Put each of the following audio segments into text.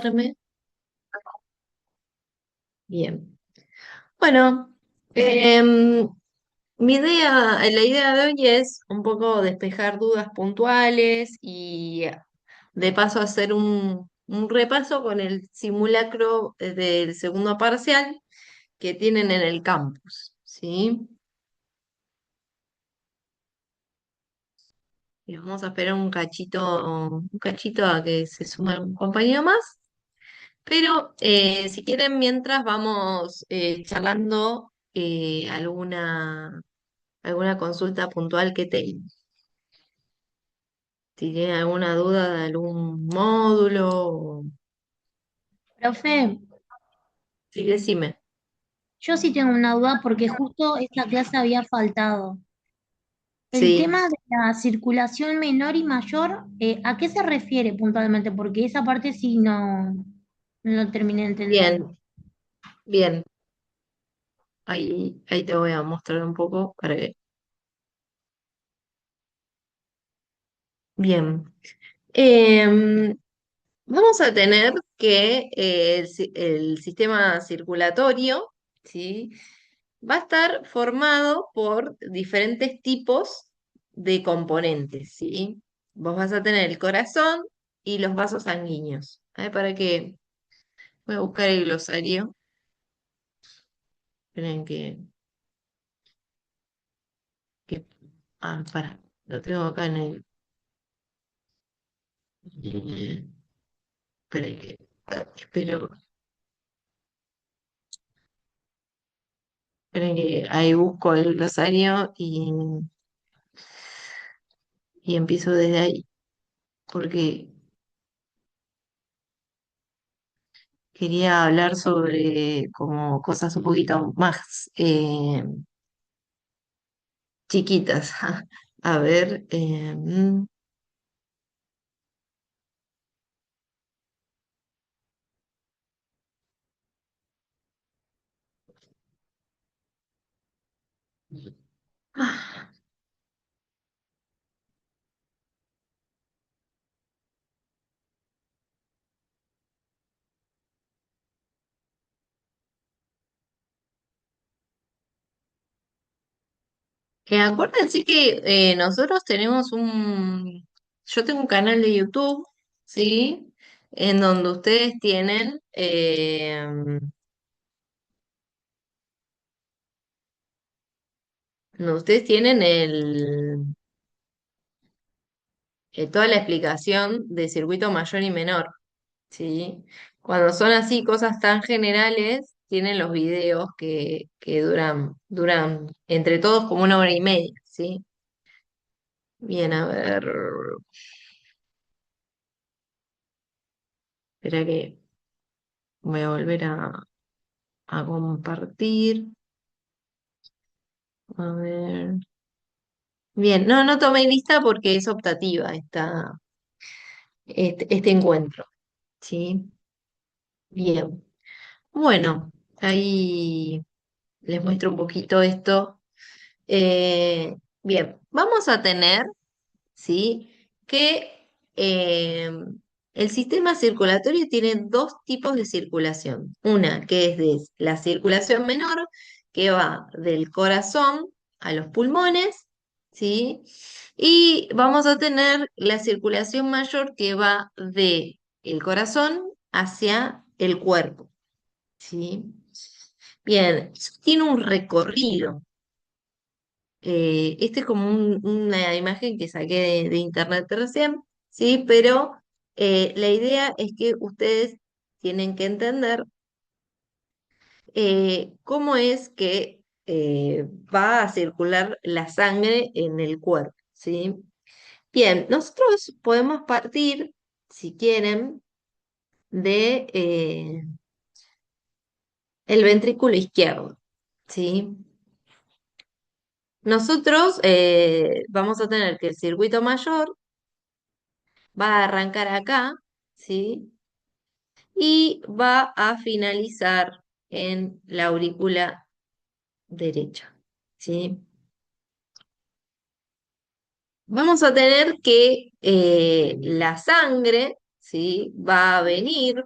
Verme. Bien. Bueno, em, la idea de hoy es un poco despejar dudas puntuales y de paso hacer un repaso con el simulacro del segundo parcial que tienen en el campus, ¿sí? Y vamos a esperar un cachito a que se sume un compañero más. Pero si quieren, mientras vamos charlando alguna consulta puntual que tengan. Si tienen alguna duda de algún módulo, Profe, sí, decime. yo sí tengo una duda porque justo esta clase había faltado. El Sí, tema de la circulación menor y mayor, ¿a qué se refiere puntualmente? Porque esa parte sí no lo terminé de entender. bien, bien. Ahí te voy a mostrar un poco para que. Bien. Em, Vamos a tener que el sistema circulatorio, ¿sí? Va a estar formado por diferentes tipos de componentes, ¿sí? Vos vas a tener el corazón y los vasos sanguíneos. A ver, para que voy a buscar el glosario. Esperen para, lo tengo acá en el. Esperen que, espero, esperen que ahí busco el glosario y empiezo desde ahí, porque quería hablar sobre como cosas un poquito más chiquitas. A ver, acuérdense que nosotros yo tengo un canal de YouTube, ¿sí? En donde ustedes tienen toda la explicación de circuito mayor y menor, ¿sí? Cuando son así cosas tan generales, tienen los videos que duran entre todos como 1 hora y media, ¿sí? Bien, a ver, espera que voy a volver a compartir. A ver. Bien, no tomé lista porque es optativa este encuentro, ¿sí? Bien. Bueno, ahí les muestro un poquito esto. Bien, vamos a tener, ¿sí? Que el sistema circulatorio tiene dos tipos de circulación. Una que es de la circulación menor, que va del corazón a los pulmones, ¿sí? Y vamos a tener la circulación mayor que va de el corazón hacia el cuerpo, ¿sí? Bien, eso tiene un recorrido. Este es como una imagen que saqué de internet recién, ¿sí? Pero la idea es que ustedes tienen que entender cómo es que va a circular la sangre en el cuerpo, ¿sí? Bien, nosotros podemos partir, si quieren, de el ventrículo izquierdo, ¿sí? Nosotros vamos a tener que el circuito mayor va a arrancar acá, ¿sí? Y va a finalizar en la aurícula derecha, ¿sí? Vamos a tener que la sangre, ¿sí? Va a venir.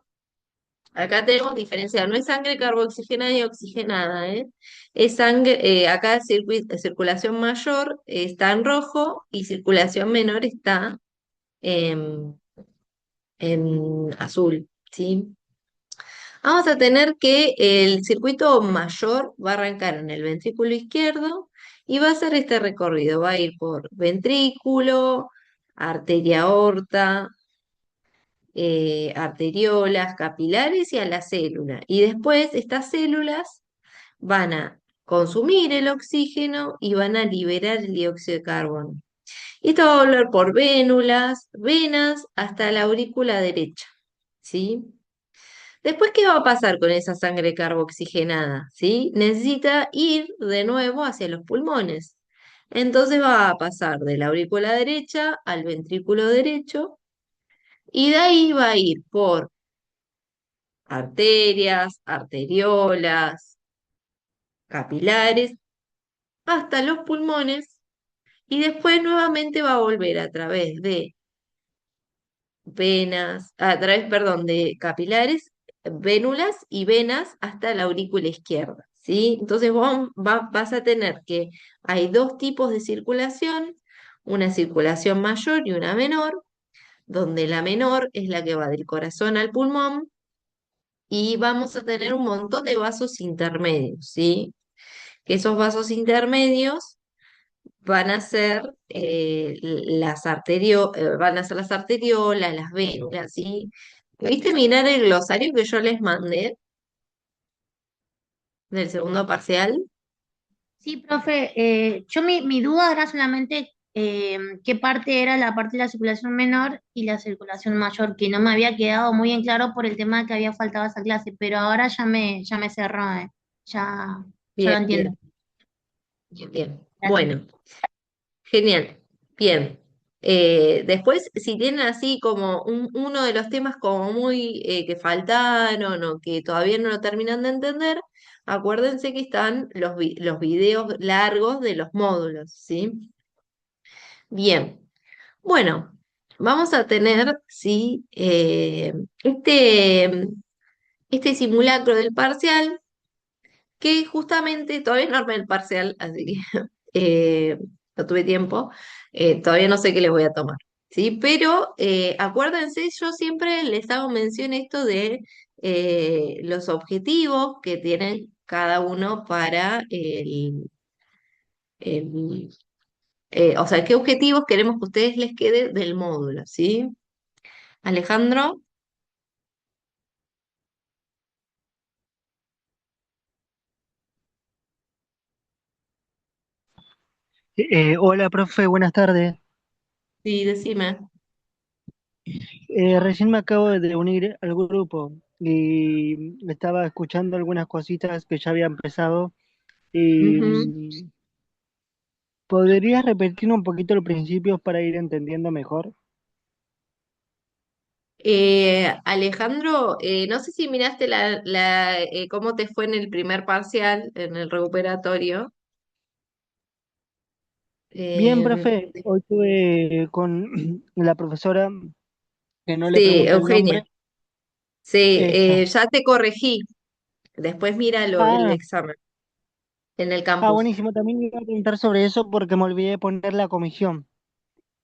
Acá tenemos diferencia, no es sangre carboxigenada y oxigenada, ¿eh? Es sangre, acá circulación mayor está en rojo y circulación menor está en, en azul, ¿sí? Vamos a tener que el circuito mayor va a arrancar en el ventrículo izquierdo y va a hacer este recorrido. Va a ir por ventrículo, arteria aorta, arteriolas, capilares y a la célula. Y después estas células van a consumir el oxígeno y van a liberar el dióxido de carbono. Y esto va a volver por vénulas, venas, hasta la aurícula derecha, ¿sí? Después, ¿qué va a pasar con esa sangre carboxigenada? ¿Sí? Necesita ir de nuevo hacia los pulmones. Entonces va a pasar de la aurícula derecha al ventrículo derecho y de ahí va a ir por arterias, arteriolas, capilares, hasta los pulmones y después nuevamente va a volver a través de venas, a través, perdón, de capilares, vénulas y venas hasta la aurícula izquierda, ¿sí? Entonces vas a tener que hay dos tipos de circulación, una circulación mayor y una menor, donde la menor es la que va del corazón al pulmón y vamos a tener un montón de vasos intermedios, ¿sí? Que esos vasos intermedios van a ser van a ser las arteriolas, las venas, ¿sí? ¿Viste mirar el glosario que yo les mandé del segundo parcial? Sí, profe, yo mi duda era solamente qué parte era la parte de la circulación menor y la circulación mayor, que no me había quedado muy en claro por el tema de que había faltado esa clase, pero ahora ya me cerró, ya, ya lo Bien, entiendo. bien, bien, bien. Gracias. Bueno, genial. Bien. Después, si tienen así como uno de los temas como muy que faltaron o que todavía no lo terminan de entender, acuérdense que están los videos largos de los módulos, ¿sí? Bien. Bueno, vamos a tener, sí, este simulacro del parcial, que justamente todavía no armé el parcial, así que no tuve tiempo, todavía no sé qué les voy a tomar, ¿sí? Pero acuérdense, yo siempre les hago mención esto de los objetivos que tienen cada uno para el, o sea, qué objetivos queremos que ustedes les quede del módulo, ¿sí? Alejandro. Hola, profe, buenas tardes. Sí, decime. Recién me acabo de unir al grupo y estaba escuchando algunas cositas que ya había empezado. Y, Ujú. ¿podrías repetir un poquito los principios para ir entendiendo mejor? Alejandro, no sé si miraste cómo te fue en el primer parcial, en el recuperatorio. Bien, Eh, profe, hoy estuve con la profesora que no le sí, pregunté el Eugenia. nombre. Sí, Ella. ya te corregí. Después míralo el Ah, examen en el campus. buenísimo. También iba a preguntar sobre eso porque me olvidé de poner la comisión.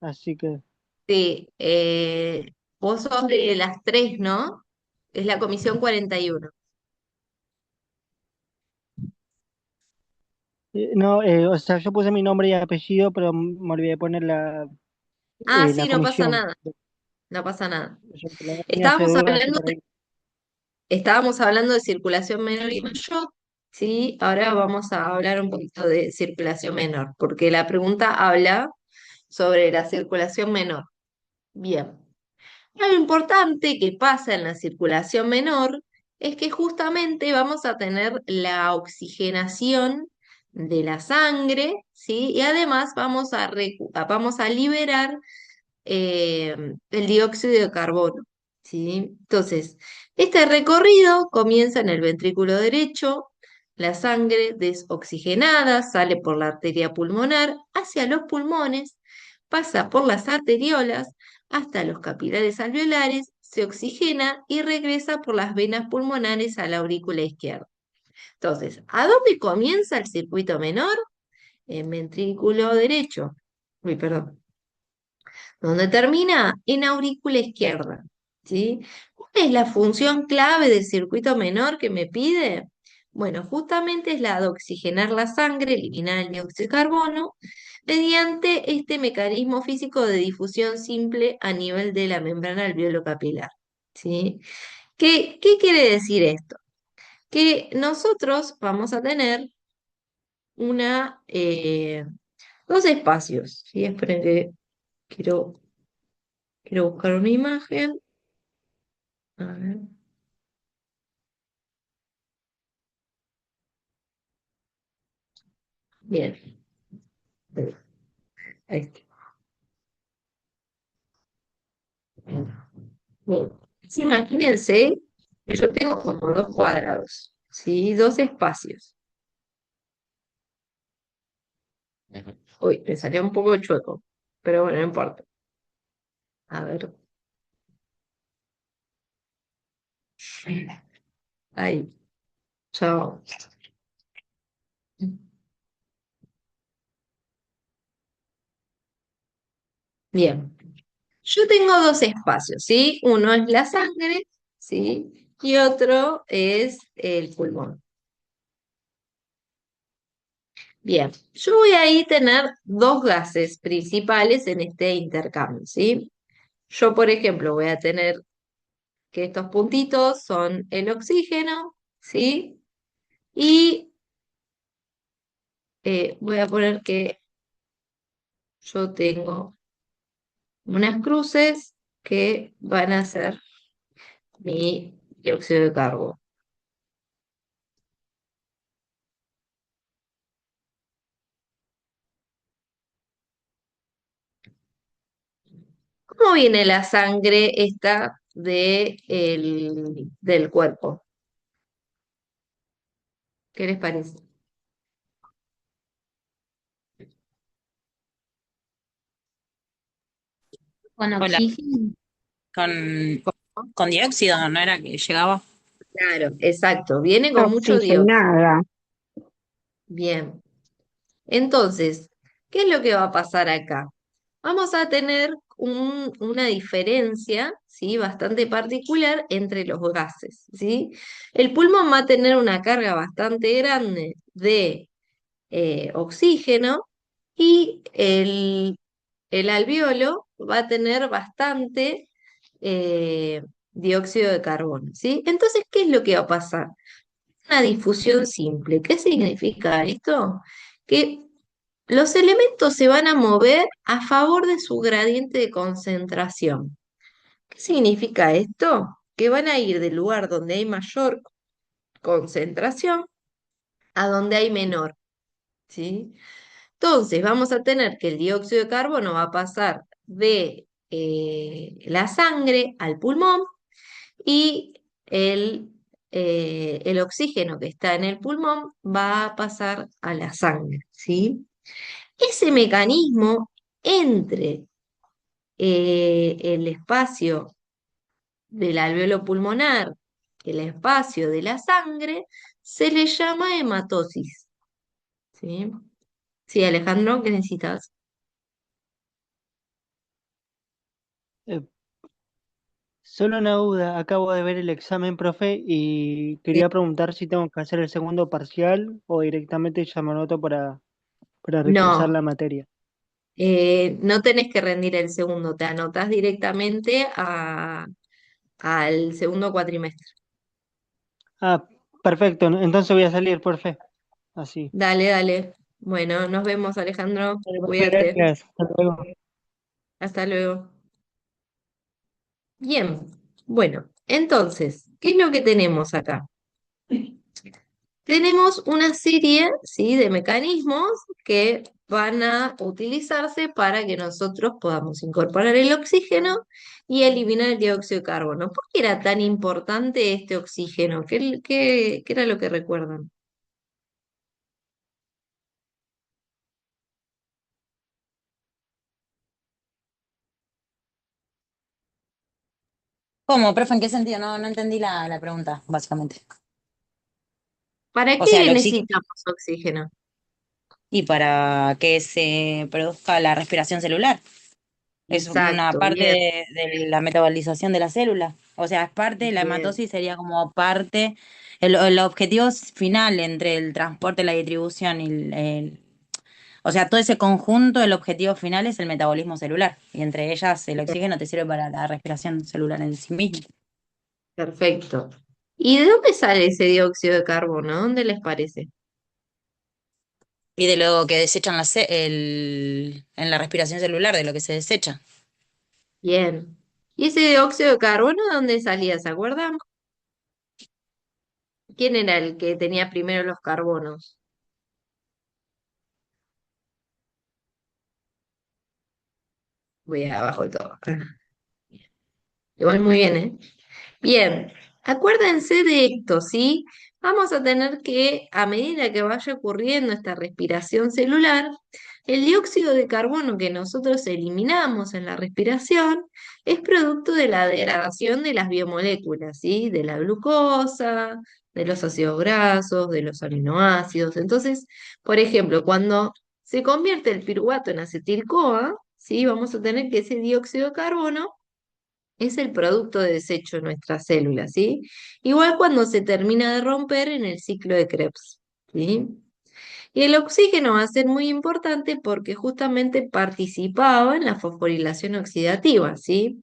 Así que, Sí, vos sos de las tres, ¿no? Es la comisión 41. no, o sea, yo puse mi nombre y apellido, pero me olvidé de poner Ah, la sí, no pasa comisión. nada, no pasa nada. Yo tenía esa Estábamos duda, así hablando por ahí. Estábamos hablando de circulación menor y mayor, ¿sí? Ahora vamos a hablar un poquito de circulación menor, porque la pregunta habla sobre la circulación menor. Bien. Algo importante que pasa en la circulación menor es que justamente vamos a tener la oxigenación de la sangre, ¿sí? Y además vamos a liberar el dióxido de carbono, ¿sí? Entonces, este recorrido comienza en el ventrículo derecho, la sangre desoxigenada sale por la arteria pulmonar hacia los pulmones, pasa por las arteriolas hasta los capilares alveolares, se oxigena y regresa por las venas pulmonares a la aurícula izquierda. Entonces, ¿a dónde comienza el circuito menor? En ventrículo derecho. Uy, perdón. ¿Dónde termina? En aurícula izquierda. ¿Sí? ¿Cuál es la función clave del circuito menor que me pide? Bueno, justamente es la de oxigenar la sangre, eliminar el dióxido de carbono, mediante este mecanismo físico de difusión simple a nivel de la membrana alveolo capilar. ¿Sí? ¿Qué quiere decir esto? Que nosotros vamos a tener una, dos espacios. ¿Sí? Esperen que quiero, quiero buscar una imagen. A ver. Bien. Ahí está. Bien. Sí, imagínense que yo tengo como dos cuadrados, ¿sí? Dos espacios. Uy, me salió un poco chueco, pero bueno, no importa. A ver. Ahí. Chao. Bien. Yo tengo dos espacios, ¿sí? Uno es la sangre, ¿sí? Y otro es el pulmón. Bien, yo voy a ahí tener dos gases principales en este intercambio, ¿sí? Yo, por ejemplo, voy a tener que estos puntitos son el oxígeno, ¿sí? Y voy a poner que yo tengo unas cruces que van a ser mi dióxido de carbono. ¿Cómo viene la sangre esta del cuerpo? ¿Qué les parece? Con Hola, oxígeno. con, con dióxido, ¿no era que llegaba? Claro, exacto. Viene con mucho dióxido. Oxigenada. Bien. Entonces, ¿qué es lo que va a pasar acá? Vamos a tener una diferencia, ¿sí? Bastante particular entre los gases, ¿sí? El pulmón va a tener una carga bastante grande de oxígeno y el alveolo va a tener bastante dióxido de carbono, ¿sí? Entonces, ¿qué es lo que va a pasar? Una difusión simple. ¿Qué significa esto? Que los elementos se van a mover a favor de su gradiente de concentración. ¿Qué significa esto? Que van a ir del lugar donde hay mayor concentración a donde hay menor, ¿sí? Entonces, vamos a tener que el dióxido de carbono va a pasar de la sangre al pulmón y el oxígeno que está en el pulmón va a pasar a la sangre, ¿sí? Ese mecanismo entre el espacio del alveolo pulmonar, el espacio de la sangre, se le llama hematosis, ¿sí? Sí, Alejandro, ¿qué necesitas? Eh, Solo una duda, acabo de ver el examen, profe, y Sí. quería preguntar si tengo que hacer el segundo parcial o directamente ya me anoto para recursar No, la materia. no tenés que rendir el segundo, te anotás directamente al segundo cuatrimestre. Ah, perfecto, entonces voy a salir, profe. Así. Dale, dale. Bueno, nos vemos, Alejandro. Vale, profe, Cuídate. gracias. Hasta luego. Hasta luego. Bien, bueno, entonces, ¿qué es lo que tenemos acá? Tenemos una serie, ¿sí? De mecanismos que van a utilizarse para que nosotros podamos incorporar el oxígeno y eliminar el dióxido de carbono. ¿Por qué era tan importante este oxígeno? ¿Qué era lo que recuerdan? ¿Cómo, profe? ¿En qué sentido? No entendí la pregunta, básicamente. ¿Para O sea, qué el oxígeno necesitamos oxígeno? y para que se produzca la respiración celular. Es una Exacto, parte bien, de la metabolización de la célula. O sea, es parte, la bien. hematosis sería como parte, el objetivo final entre el transporte, la distribución y o sea, todo ese conjunto, el objetivo final es el metabolismo celular. Y entre ellas el oxígeno te sirve para la respiración celular en sí mismo. Perfecto. ¿Y de dónde sale ese dióxido de carbono? ¿Dónde les parece? Y de lo que desechan en la respiración celular, de lo que se desecha. Bien. ¿Y ese dióxido de carbono de dónde salía? ¿Se acuerdan? ¿Quién era el que tenía primero los carbonos? Voy abajo de todo. Igual muy bien, ¿eh? Bien, acuérdense de esto, ¿sí? Vamos a tener que, a medida que vaya ocurriendo esta respiración celular, el dióxido de carbono que nosotros eliminamos en la respiración es producto de la degradación de las biomoléculas, ¿sí? De la glucosa, de los ácidos grasos, de los aminoácidos. Entonces, por ejemplo, cuando se convierte el piruvato en acetil-CoA, ¿sí? Vamos a tener que ese dióxido de carbono es el producto de desecho de nuestras células, ¿sí? Igual cuando se termina de romper en el ciclo de Krebs, ¿sí? Y el oxígeno va a ser muy importante porque justamente participaba en la fosforilación oxidativa, ¿sí?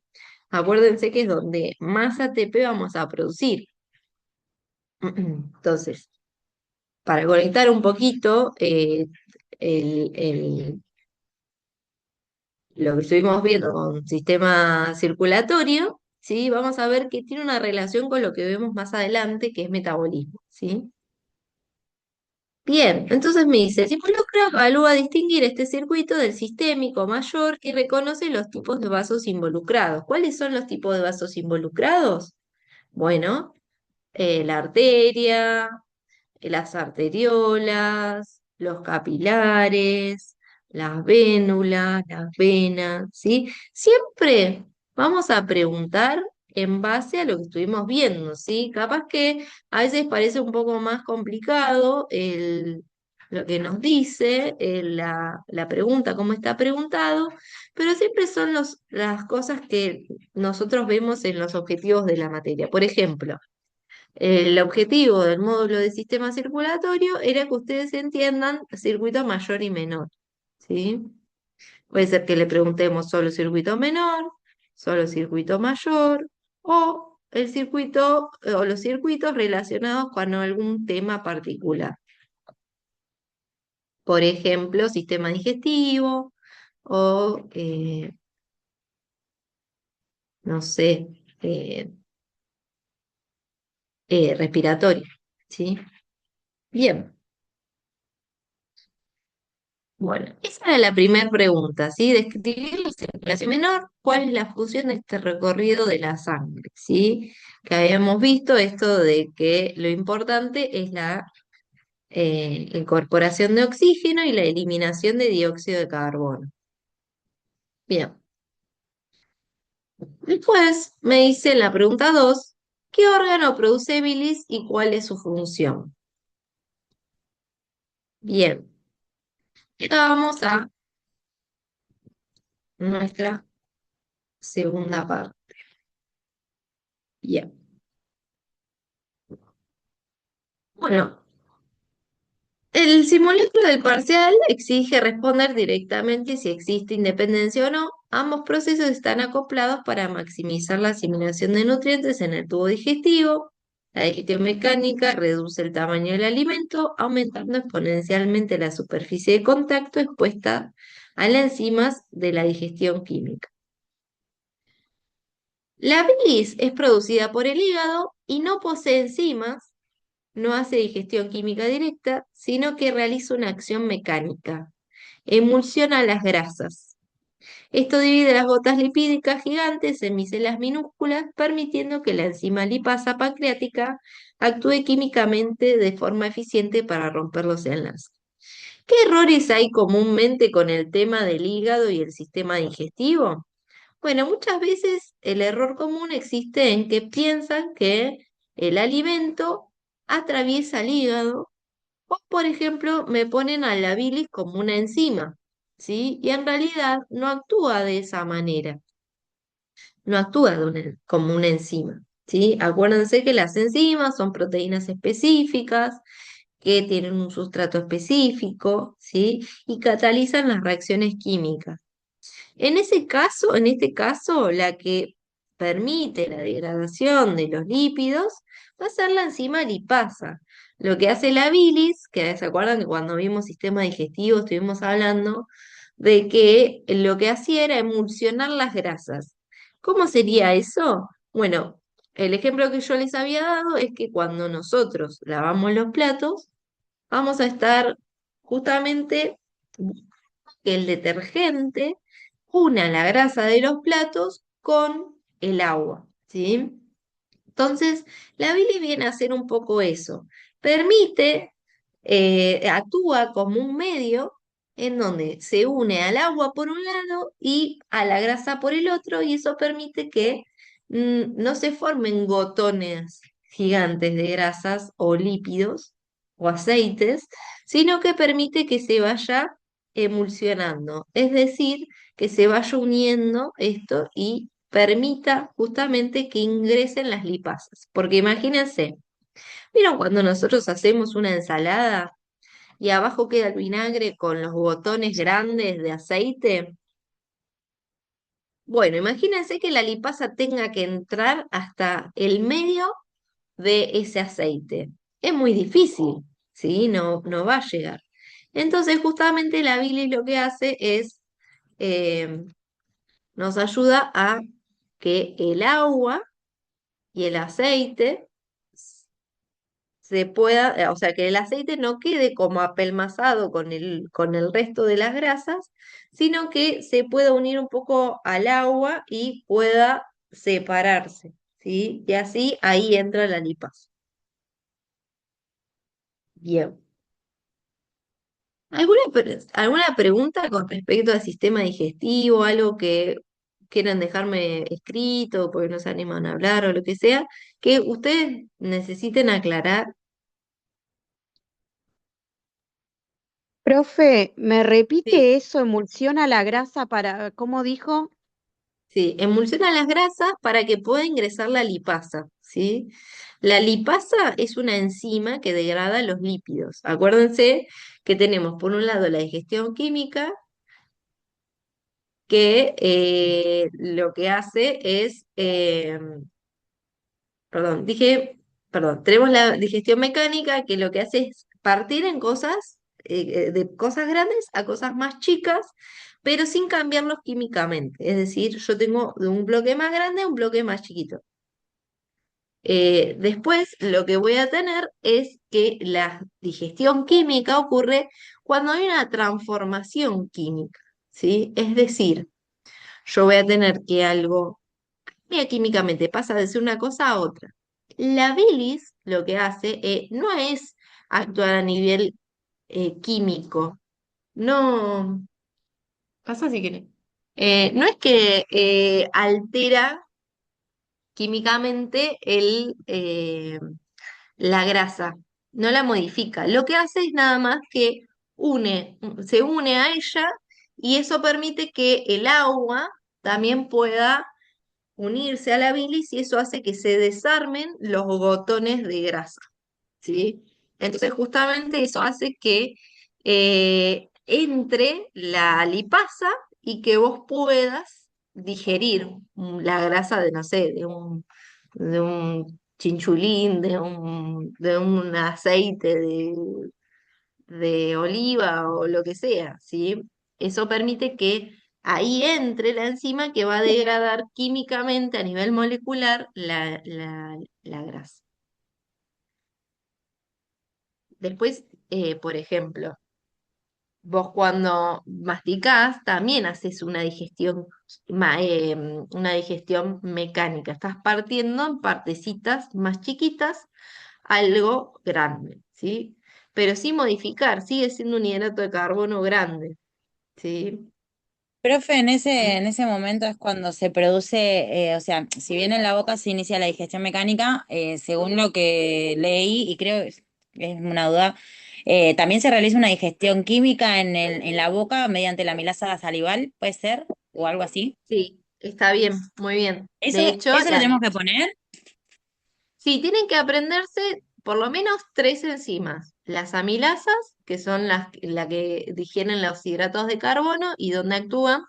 Acuérdense que es donde más ATP vamos a producir. Entonces, para conectar un poquito el lo que estuvimos viendo con sistema circulatorio, ¿sí? Vamos a ver que tiene una relación con lo que vemos más adelante, que es metabolismo, ¿sí? Bien, entonces me dice, el involucra evalúa distinguir este circuito del sistémico mayor y reconoce los tipos de vasos involucrados. ¿Cuáles son los tipos de vasos involucrados? Bueno, la arteria, las arteriolas, los capilares, las vénulas, las venas, ¿sí? Siempre vamos a preguntar en base a lo que estuvimos viendo, ¿sí? Capaz que a veces parece un poco más complicado lo que nos dice la pregunta, cómo está preguntado, pero siempre son las cosas que nosotros vemos en los objetivos de la materia. Por ejemplo, el objetivo del módulo de sistema circulatorio era que ustedes entiendan circuito mayor y menor, ¿sí? Puede ser que le preguntemos solo circuito menor, solo circuito mayor, o el circuito, o los circuitos relacionados con algún tema particular. Por ejemplo, sistema digestivo, o no sé, eh, respiratorio, ¿sí? Bien. Bueno, esa era la primera pregunta, ¿sí? Describir la circulación menor, ¿cuál es la función de este recorrido de la sangre? ¿Sí? Que habíamos visto esto de que lo importante es la incorporación de oxígeno y la eliminación de dióxido de carbono. Bien. Después me dice en la pregunta 2, ¿qué órgano produce bilis y cuál es su función? Bien. Ahora vamos a nuestra segunda parte. Bien. Bueno, el simulacro del parcial exige responder directamente si existe independencia o no. Ambos procesos están acoplados para maximizar la asimilación de nutrientes en el tubo digestivo. La digestión mecánica reduce el tamaño del alimento, aumentando exponencialmente la superficie de contacto expuesta a las enzimas de la digestión química. La bilis es producida por el hígado y no posee enzimas, no hace digestión química directa, sino que realiza una acción mecánica. Emulsiona las grasas. Esto divide las gotas lipídicas gigantes en micelas minúsculas, permitiendo que la enzima lipasa pancreática actúe químicamente de forma eficiente para romper los enlaces. ¿Qué errores hay comúnmente con el tema del hígado y el sistema digestivo? Bueno, muchas veces el error común existe en que piensan que el alimento atraviesa el hígado o, por ejemplo, me ponen a la bilis como una enzima, ¿sí? Y en realidad no actúa de esa manera, no actúa como una enzima, ¿sí? Acuérdense que las enzimas son proteínas específicas que tienen un sustrato específico, ¿sí? Y catalizan las reacciones químicas. En este caso, la que permite la degradación de los lípidos va a ser la enzima lipasa. Lo que hace la bilis, que se acuerdan que cuando vimos sistema digestivo estuvimos hablando de que lo que hacía era emulsionar las grasas. ¿Cómo sería eso? Bueno, el ejemplo que yo les había dado es que cuando nosotros lavamos los platos, vamos a estar justamente que el detergente una la grasa de los platos con el agua, ¿sí? Entonces, la bilis viene a hacer un poco eso. Permite, actúa como un medio en donde se une al agua por un lado y a la grasa por el otro, y eso permite que no se formen gotones gigantes de grasas o lípidos o aceites, sino que permite que se vaya emulsionando, es decir, que se vaya uniendo esto y permita justamente que ingresen las lipasas. Porque imagínense, ¿vieron cuando nosotros hacemos una ensalada y abajo queda el vinagre con los botones grandes de aceite? Bueno, imagínense que la lipasa tenga que entrar hasta el medio de ese aceite. Es muy difícil, ¿sí? No, no va a llegar. Entonces, justamente la bilis lo que hace es, eh, nos ayuda a que el agua y el aceite se pueda, o sea, que el aceite no quede como apelmazado con el resto de las grasas, sino que se pueda unir un poco al agua y pueda separarse, ¿sí? Y así ahí entra la lipasa. Bien. ¿Alguna pregunta con respecto al sistema digestivo, algo que quieran dejarme escrito porque no se animan a hablar o lo que sea, que ustedes necesiten aclarar? Profe, ¿me Sí. repite eso? ¿Emulsiona la grasa para, cómo dijo? Sí, emulsiona las grasas para que pueda ingresar la lipasa, ¿sí? La lipasa es una enzima que degrada los lípidos. Acuérdense que tenemos por un lado la digestión química, que lo que hace es, tenemos la digestión mecánica que lo que hace es partir en cosas, de cosas grandes a cosas más chicas, pero sin cambiarlos químicamente. Es decir, yo tengo de un bloque más grande a un bloque más chiquito. Después, lo que voy a tener es que la digestión química ocurre cuando hay una transformación química, ¿sí? Es decir, yo voy a tener que algo químicamente pasa de ser una cosa a otra. La bilis lo que hace no es actuar a nivel químico, no, pasa si querés. No es que altera químicamente la grasa, no la modifica. Lo que hace es nada más que se une a ella y eso permite que el agua también pueda unirse a la bilis y eso hace que se desarmen los gotones de grasa, ¿sí? Entonces justamente eso hace que entre la lipasa y que vos puedas digerir la grasa de, no sé, de un chinchulín, de un aceite de oliva o lo que sea, ¿sí? Eso permite que ahí entre la enzima que va a degradar químicamente a nivel molecular la grasa. Después, por ejemplo, vos cuando masticás también haces una digestión mecánica. Estás partiendo en partecitas más chiquitas algo grande, ¿sí? Pero sin modificar, sigue siendo un hidrato de carbono grande, ¿sí? Profe, en ese momento es cuando se produce, o sea, si bien en la boca se inicia la digestión mecánica, según lo que leí, y creo es una duda, también se realiza una digestión química en la boca mediante la milasa salival, ¿puede ser? O algo así. Sí, está bien, muy bien. ¿Eso, De hecho, eso lo tenemos que poner? sí, tienen que aprenderse por lo menos tres enzimas. Las amilasas, que son la que digieren los hidratos de carbono y donde actúan.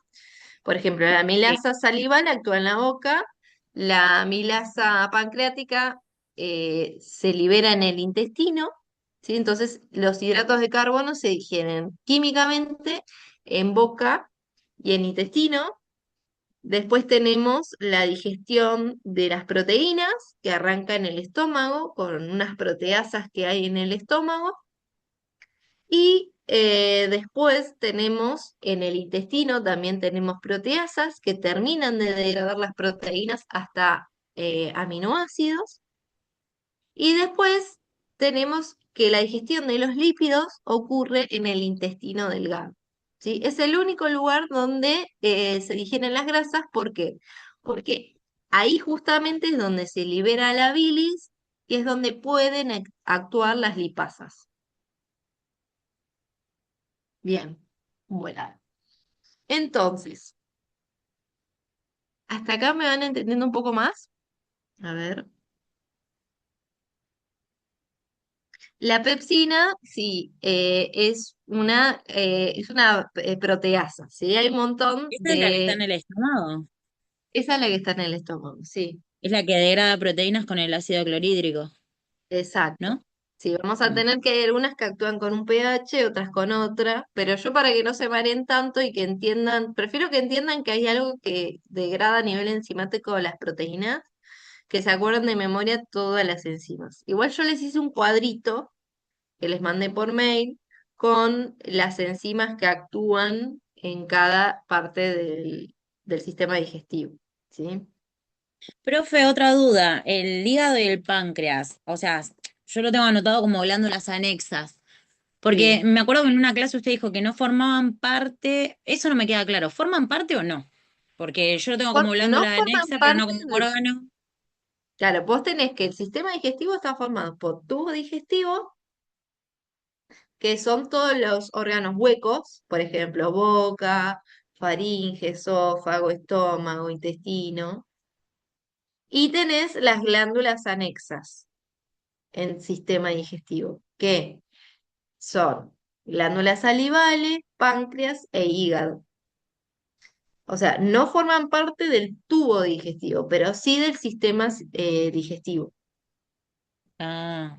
Por ejemplo, la Sí. amilasa salival actúa en la boca, la amilasa pancreática se libera en el intestino, ¿sí? Entonces, los hidratos de carbono se digieren químicamente en boca y en intestino. Después tenemos la digestión de las proteínas, que arranca en el estómago, con unas proteasas que hay en el estómago. Y después tenemos en el intestino, también tenemos proteasas que terminan de degradar las proteínas hasta aminoácidos. Y después tenemos que la digestión de los lípidos ocurre en el intestino delgado. ¿Sí? Es el único lugar donde se digieren las grasas. ¿Por qué? Porque ahí justamente es donde se libera la bilis y es donde pueden actuar las lipasas. Bien, bueno. Entonces, ¿hasta acá me van entendiendo un poco más? A ver. La pepsina, sí, es una proteasa, ¿sí? Hay un montón Esta es la que está en de... el estómago. Esa es la que está en el estómago, sí, Es la que degrada proteínas con el ácido clorhídrico, exacto. ¿no? Sí, vamos a Mm. tener que hay algunas que actúan con un pH, otras con otra, pero yo para que no se mareen tanto y que entiendan, prefiero que entiendan que hay algo que degrada a nivel enzimático las proteínas, que se acuerden de memoria todas las enzimas. Igual yo les hice un cuadrito que les mandé por mail con las enzimas que actúan en cada parte del sistema digestivo, ¿sí? Profe, otra duda, el hígado y el páncreas, o sea, yo lo tengo anotado como glándulas anexas, porque Sí. me acuerdo que en una clase usted dijo que no formaban parte, eso no me queda claro, ¿forman parte o no? Porque yo lo tengo como No glándula forman anexa, pero no parte como del... órgano. Claro, vos tenés que el sistema digestivo está formado por tubo digestivo, que son todos los órganos huecos, por ejemplo, boca, faringe, esófago, estómago, intestino, y tenés las glándulas anexas en sistema digestivo, que son glándulas salivales, páncreas e hígado. O sea, no forman parte del tubo digestivo, pero sí del sistema digestivo. Ah,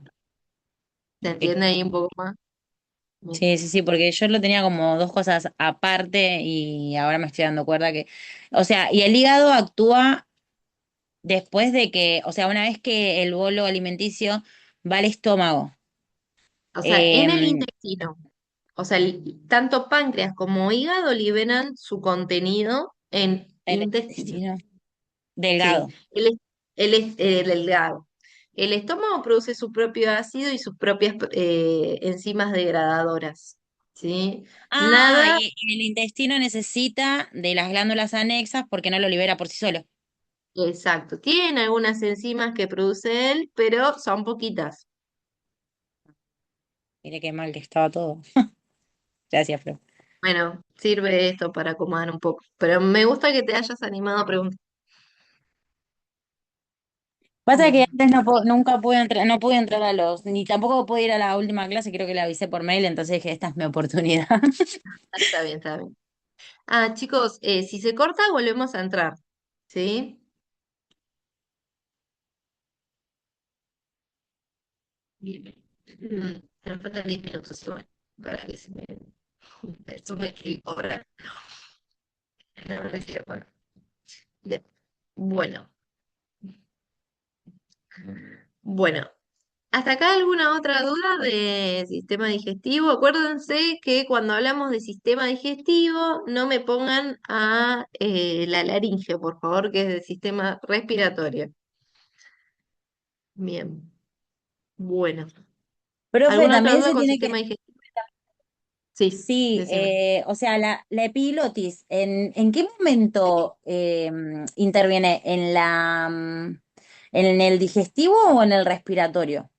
¿Se ok. entiende ahí un poco más? Bien. Sí, sí, sí, porque yo lo tenía como dos cosas aparte y ahora me estoy dando cuenta que, o sea, y el hígado actúa después de que, o sea, una vez que el bolo alimenticio va al estómago. O sea, en el Em, intestino. O sea, tanto páncreas como hígado liberan su contenido en el intestino. intestino Sí, delgado. el delgado. El estómago produce su propio ácido y sus propias enzimas degradadoras. ¿Sí? Ah, Nada, y el intestino necesita de las glándulas anexas porque no lo libera por sí solo. exacto. Tiene algunas enzimas que produce él, pero son poquitas. Mire qué mal que estaba todo. Gracias, Flo. Bueno, sirve esto para acomodar un poco. Pero me gusta que te hayas animado a preguntar. Pasa que Bien, antes nunca pude entrar, no pude entrar ni tampoco pude ir a la última clase, creo que la avisé por mail, entonces dije, esta es mi oportunidad. está bien, está bien. Ah, chicos, si se corta, volvemos a entrar. ¿Sí? Bien. Me faltan 10 minutos igual, para que se me... Eso me ahora. No me decía, bueno. Bien. Bueno, bueno. ¿Hasta acá alguna otra duda de sistema digestivo? Acuérdense que cuando hablamos de sistema digestivo, no me pongan a la laringe, por favor, que es del sistema respiratorio. Bien, bueno. Profe, ¿Alguna otra también duda se con tiene que, sistema digestivo? Sí, Sí, decime. o sea, la epilotis, ¿en qué momento interviene? ¿En el digestivo o en el respiratorio?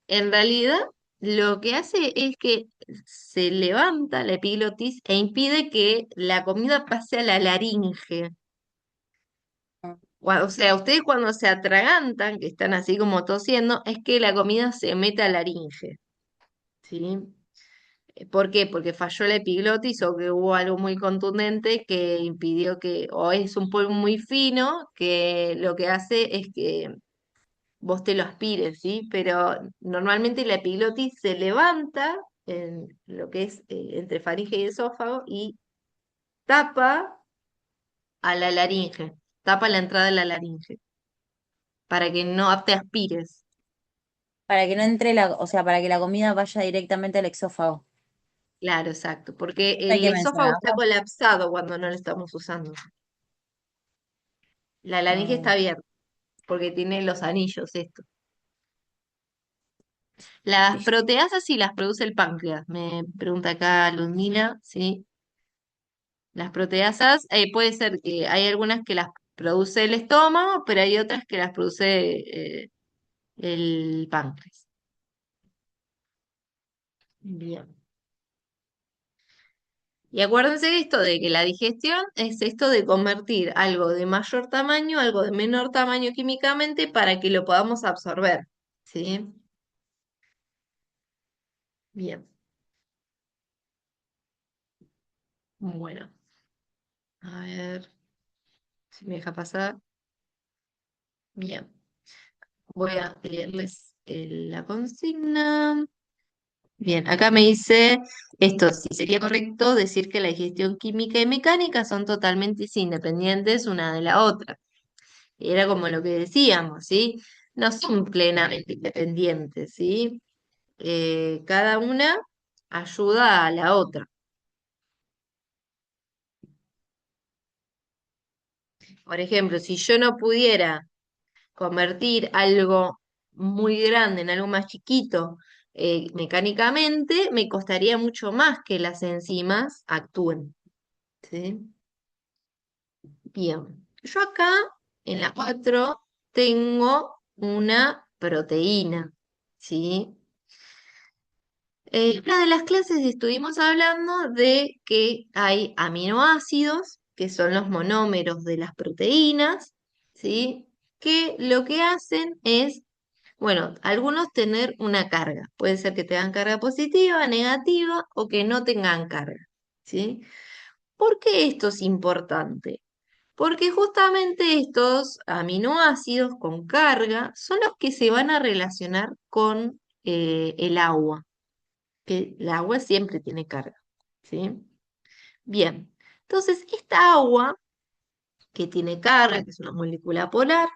En realidad, lo que hace es que se levanta la epiglotis e impide que la comida pase a la laringe. O sea, ustedes cuando se atragantan, que están así como tosiendo, es que la comida se mete a la laringe, ¿sí? ¿Por qué? Porque falló la epiglotis o que hubo algo muy contundente que impidió que, o es un polvo muy fino que lo que hace es que vos te lo aspires, ¿sí? Pero normalmente la epiglotis se levanta en lo que es entre faringe y esófago y tapa a la laringe, tapa la entrada de la laringe para que no te aspires. Para que no entre o sea, para que la comida vaya directamente al exófago. Claro, exacto, porque Hay el que esófago está mencionarlo. colapsado cuando no lo estamos usando. La laringe está Mm, abierta porque tiene los anillos estos. Las listo. proteasas sí las produce el páncreas, me pregunta acá Ludmila, ¿sí? Las proteasas, puede ser que hay algunas que las produce el estómago, pero hay otras que las produce el páncreas. Bien. Y acuérdense de esto de que la digestión es esto de convertir algo de mayor tamaño, algo de menor tamaño químicamente para que lo podamos absorber. ¿Sí? Bien. Bueno, a ver si me deja pasar. Bien. Voy a leerles la consigna. Bien, acá me dice esto, si sería correcto decir que la digestión química y mecánica son totalmente independientes una de la otra. Era como lo que decíamos, ¿sí? No son plenamente independientes, ¿sí? Cada una ayuda a la otra. Por ejemplo, si yo no pudiera convertir algo muy grande en algo más chiquito mecánicamente, me costaría mucho más que las enzimas actúen, ¿sí? Bien, yo acá en la 4 tengo una proteína, ¿sí? Una de las clases estuvimos hablando de que hay aminoácidos, que son los monómeros de las proteínas, ¿sí? Que lo que hacen es, bueno, algunos tener una carga. Puede ser que tengan carga positiva, negativa o que no tengan carga, ¿sí? ¿Por qué esto es importante? Porque justamente estos aminoácidos con carga son los que se van a relacionar con el agua, que el agua siempre tiene carga, ¿sí? Bien, entonces esta agua que tiene carga, que es una molécula polar,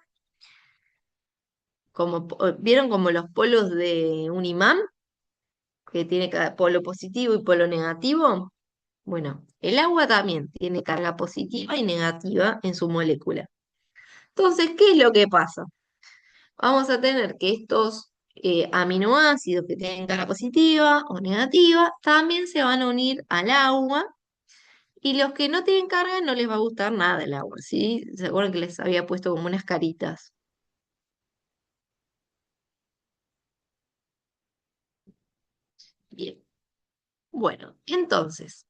como, ¿vieron como los polos de un imán? Que tiene cada polo positivo y polo negativo. Bueno, el agua también tiene carga positiva y negativa en su molécula. Entonces, ¿qué es lo que pasa? Vamos a tener que estos aminoácidos que tienen carga positiva o negativa también se van a unir al agua y los que no tienen carga no les va a gustar nada el agua, ¿sí? ¿Se acuerdan que les había puesto como unas caritas? Bien. Bueno, entonces,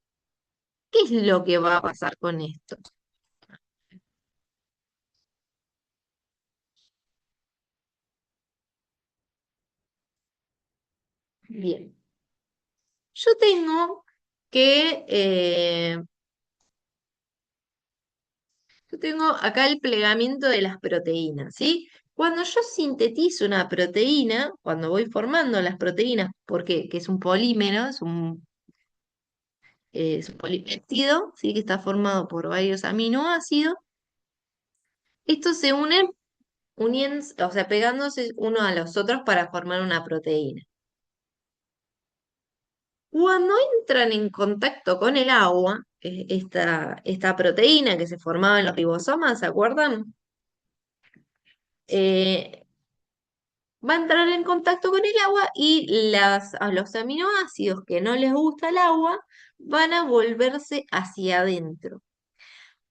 ¿qué es lo que va a pasar con esto? Bien. Yo tengo que, yo tengo acá el plegamiento de las proteínas, ¿sí? Cuando yo sintetizo una proteína, cuando voy formando las proteínas, porque que es un polímero, es un polipéptido, ¿sí? Que está formado por varios aminoácidos, estos se unen, o sea, pegándose uno a los otros para formar una proteína. Cuando entran en contacto con el agua, esta proteína que se formaba en los ribosomas, ¿se acuerdan? Eh, va a entrar en contacto con el agua y a los aminoácidos que no les gusta el agua van a volverse hacia adentro.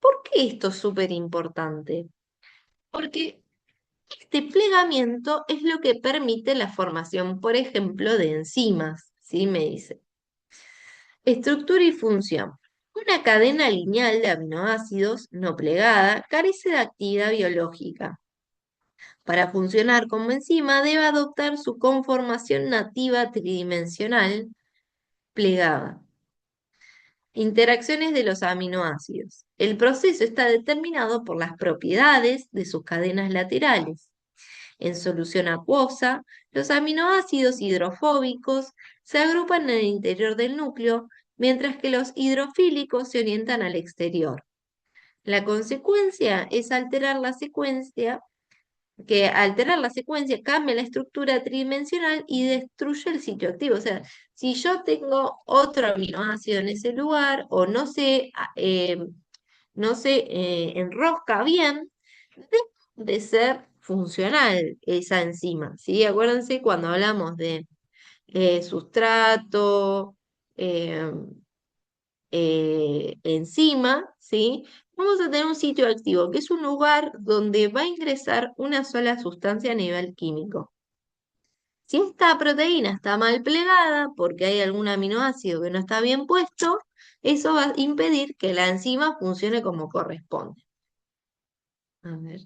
¿Por qué esto es súper importante? Porque este plegamiento es lo que permite la formación, por ejemplo, de enzimas, ¿sí? Me dice. Estructura y función. Una cadena lineal de aminoácidos no plegada carece de actividad biológica. Para funcionar como enzima debe adoptar su conformación nativa tridimensional plegada. Interacciones de los aminoácidos. El proceso está determinado por las propiedades de sus cadenas laterales. En solución acuosa, los aminoácidos hidrofóbicos se agrupan en el interior del núcleo, mientras que los hidrofílicos se orientan al exterior. La consecuencia es alterar la secuencia cambia la estructura tridimensional y destruye el sitio activo. O sea, si yo tengo otro aminoácido en ese lugar o no se enrosca bien, deja de ser funcional esa enzima, ¿sí? Acuérdense cuando hablamos de sustrato, eh, enzima, ¿sí? Vamos a tener un sitio activo, que es un lugar donde va a ingresar una sola sustancia a nivel químico. Si esta proteína está mal plegada porque hay algún aminoácido que no está bien puesto, eso va a impedir que la enzima funcione como corresponde. A ver.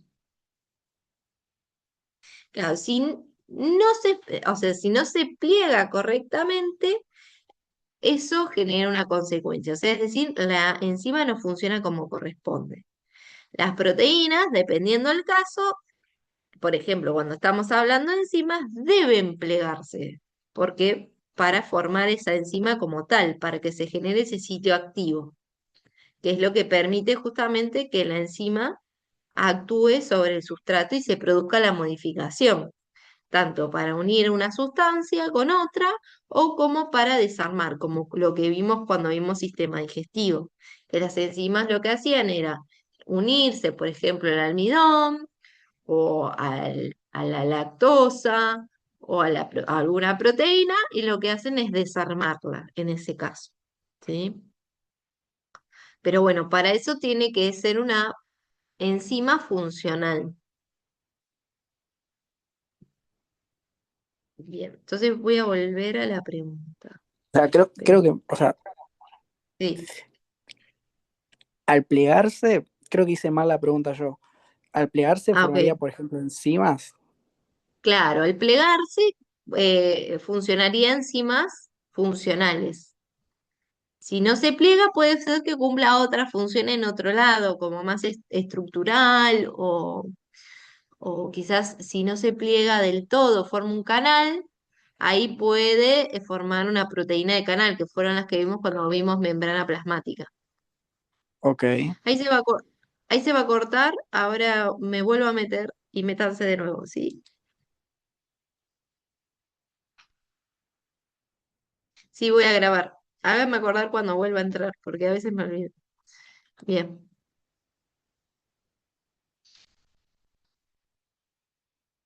Claro, si no se pliega correctamente, eso genera una consecuencia. O sea, es decir, la enzima no funciona como corresponde. Las proteínas, dependiendo del caso, por ejemplo, cuando estamos hablando de enzimas, deben plegarse, porque para formar esa enzima como tal, para que se genere ese sitio activo, que es lo que permite justamente que la enzima actúe sobre el sustrato y se produzca la modificación, tanto para unir una sustancia con otra o como para desarmar, como lo que vimos cuando vimos sistema digestivo, que las enzimas lo que hacían era unirse, por ejemplo, al almidón o a la lactosa o a alguna proteína y lo que hacen es desarmarla en ese caso, ¿sí? Pero bueno, para eso tiene que ser una enzima funcional. Bien, entonces voy a volver a la pregunta. O sea, creo que, o sea, Sí, al plegarse, creo que hice mal la pregunta yo. Al plegarse ah, ok. formaría, por ejemplo, enzimas. Claro, al plegarse funcionaría enzimas funcionales. Si no se pliega, puede ser que cumpla otra función en otro lado, como más estructural o quizás si no se pliega del todo, forma un canal, ahí puede formar una proteína de canal, que fueron las que vimos cuando vimos membrana plasmática. Ok. Ahí se va ahí se va a cortar, ahora me vuelvo a meter y métanse de nuevo, ¿sí? Sí, voy a grabar. Háganme acordar cuando vuelva a entrar, porque a veces me olvido. Bien.